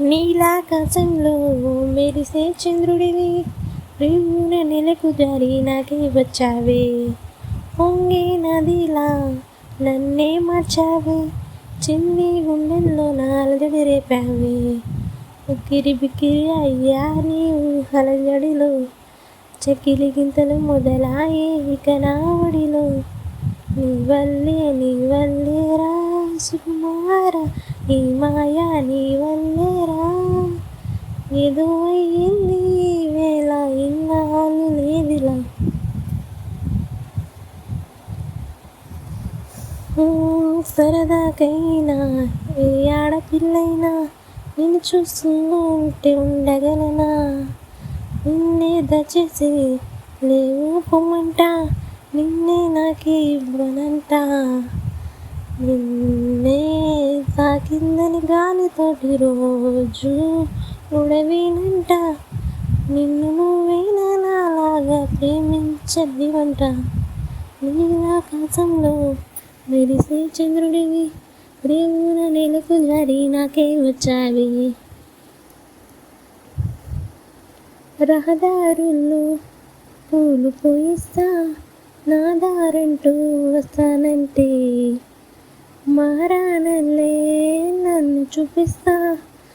నీలాకాశంలో మెరిసే చంద్రుడివి, రివ్వున నెలకు జారి నాకే వచ్చావే. పొంగే నదిలా నన్నే మార్చావే, చిన్ని గుండెల్లో నాలజడి రేపావే. ఉక్కిరి బిక్కిరి అయ్యా నీ ఊహల జడిలో, చకిలి గింతలు మొదలాయే ఇక నా ఒడిలో. నీ వల్లే రా సుకుమార, ఈ మాయా నీ వల్లేరా. ఏదో అయ్యింది ఈ వేళ, ఇన్నాళ్ళు లేదిలా. సరదాకైనా ఏ ఆడపిల్లైనా నిన్ను చూస్తూ ఉంటే ఉండగలనా. నిన్నే దచేసి లేవు పొమ్మంట, నిన్నే నాకే ఇవ్వనంట. నిన్నే తాకిందని గాలితోటి రోజు ఉడవినంట. నిన్ను నువ్వేనా నాలాగా ప్రేమించదివంట. నీలాకాశంలో మెరిసే చంద్రుడివి, రేవున నెలకు జారి నాకే వచ్చావి. రహదారుల్లో పూలు పోయిస్తా, నా దారంటూ వస్తానంటే మారానల్లే నన్ను చూపిస్తా.